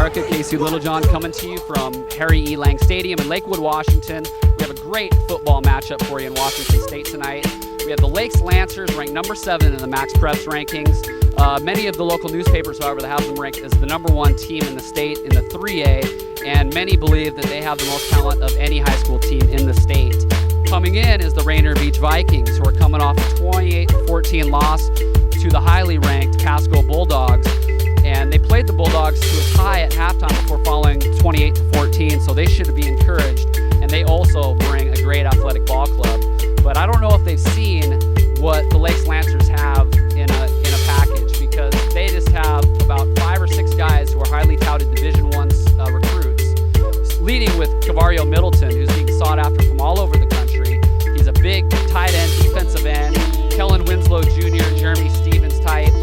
America, Casey Littlejohn, coming to you from Harry E. Lang Stadium in Lakewood, Washington. We have a great football matchup for you in Washington State tonight. We have the Lakes Lancers ranked number 7 in the Max Preps rankings. Many of the local newspapers, however, have them ranked as the number 1 team in the state in the 3A, and many believe that they have the most talent of any high school team in the state. Coming in is the Rainier Vikings, who are coming off a 28-14 loss to the highly ranked Pasco Bulldogs. And they played the Bulldogs to a tie at halftime before falling 28-14, so they should be encouraged. And they also bring a great athletic ball club. But I don't know if they've seen what the Lakes Lancers have in a package, because they just have about 5 or 6 guys who are highly touted Division I recruits, leading with Cavario Middleton, who's being sought after from all over the country. He's a big tight end, defensive end, Kellen Winslow Jr., Jeremy Stevens type,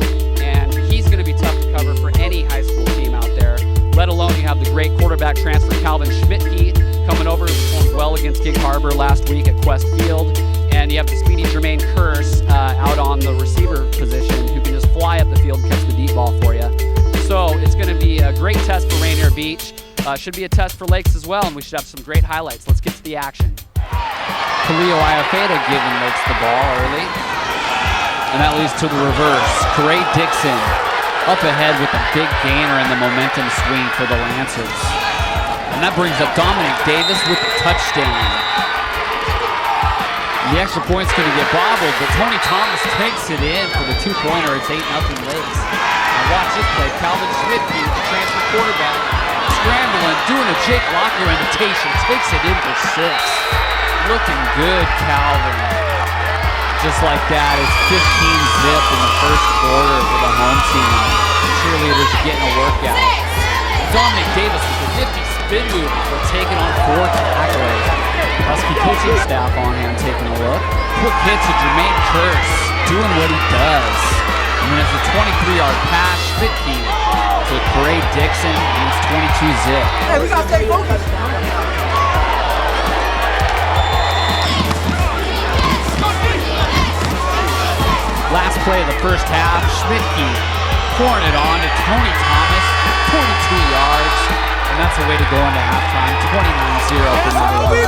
and he's going to be tough to cover for any high school team out there, let alone you have the great quarterback transfer Calvin Schmidtke coming over, who performed well against Gig Harbor last week at Quest Field, and you have the speedy Jermaine Curse out on the receiver position, who can just fly up the field and catch the deep ball for you. So it's going to be a great test for Rainier Beach. Should be a test for Lakes as well, and we should have some great highlights. Let's get to the action. Khalil Iafeda giving Lakes the ball early, and that leads to the reverse. Corey Dixon up ahead with a big gainer and the momentum swing for the Lancers. And that brings up Dominic Davis with the touchdown. The extra point's going to get bobbled, but Tony Thomas takes it in for the 2-pointer. It's 8-0 Lakes. Now watch this play. Calvin Schmidtke, the transfer quarterback, scrambling, doing a Jake Locker imitation, takes it in for 6. Looking good, Calvin. Just like that, it's 15 zip in the first quarter for the home team. The cheerleaders are getting a workout. Dominic Davis with a nifty spin move before taking on 4 tacklers. Husky coaching staff on hand taking a look. Quick hits of Jermaine Curse doing what he does. And then it's a 23-yard pass, Schmidtke to Corey Dixon, and it's 22 zip. Hey, we gotta stay focused. Last play of the first half, Schmidtke pouring it on to Tony Thomas, 42 yards, and that's the way to go into halftime, 29-0 for number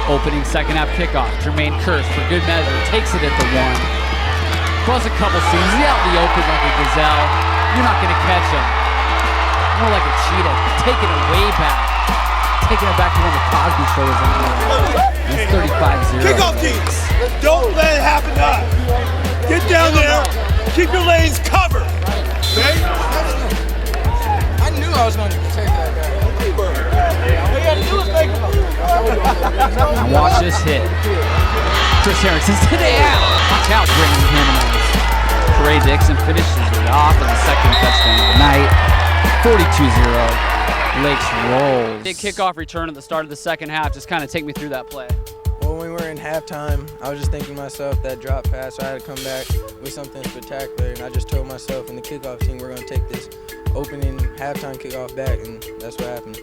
1. Opening second half kickoff, Jermaine Curse, for good measure, takes it at the 1. Plus a couple swings, he's out in the open like a gazelle. You're not gonna catch him. More like a cheetah, taking it way back. Taking it back to when the Cosby Show was on there. It's 35-0. Kickoff teams, don't let it happen to us. Get down there, keep your lanes covered. Okay? I knew I was going to take that guy. All you got to do is make him. Now watch this hit. Chris Harrison's today out. Watch out, Brandon Jimenez. Corey Dixon finishes it off in the second touchdown of the night. 42-0. Lakes rolls. Big kickoff return at the start of the second half. Just kind of take me through that play. Well, when we were in halftime, I was just thinking to myself that drop pass, so I had to come back with something spectacular, and I just told myself and the kickoff team we're going to take this opening halftime kickoff back, and that's what happened.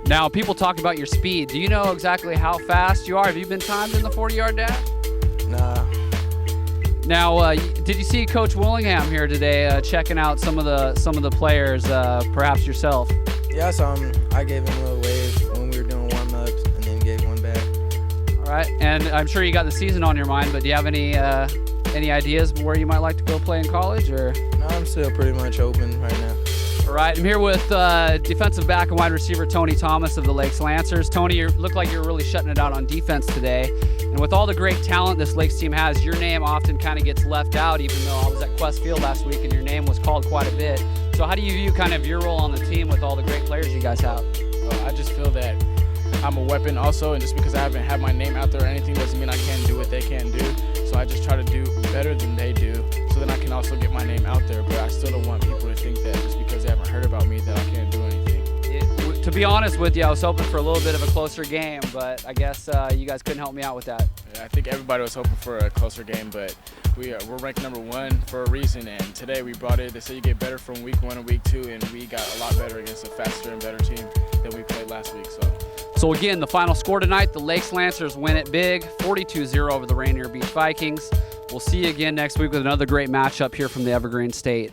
Now, people talk about your speed. Do you know exactly how fast you are? Have you been timed in the 40-yard dash? Nah. Now, did you see Coach Willingham here today checking out some of the players, perhaps yourself? Yeah, I saw him. I gave him a little wave when we were doing warm-ups, and then gave one back. All right, and I'm sure you got the season on your mind, but do you have any ideas where you might like to go play in college, or? No, I'm still pretty much open right now. All right, I'm here with defensive back and wide receiver Tony Thomas of the Lakes Lancers. Tony, you look like you're really shutting it out on defense today. And with all the great talent this Lakes team has, your name often kind of gets left out, even though I was at Quest Field last week and your name was called quite a bit. So how do you view kind of your role on the team with all the great players you guys have? I just feel that I'm a weapon also, and just because I haven't had my name out there or anything doesn't mean I can't do what they can't do. So I just try to do better than they do, so then I can also get my name out there. But I still don't want people to think that just because they haven't heard about me that I can't do anything. To be honest with you, I was hoping for a little bit of a closer game, but I guess you guys couldn't help me out with that. Yeah, I think everybody was hoping for a closer game, but we're ranked number 1 for a reason, and today we brought it. They say you get better from week 1 and week 2, and we got a lot better against a faster and better team than we played last week. So again, the final score tonight, the Lakes Lancers win it big, 42-0 over the Rainier Vikings. We'll see you again next week with another great matchup here from the Evergreen State.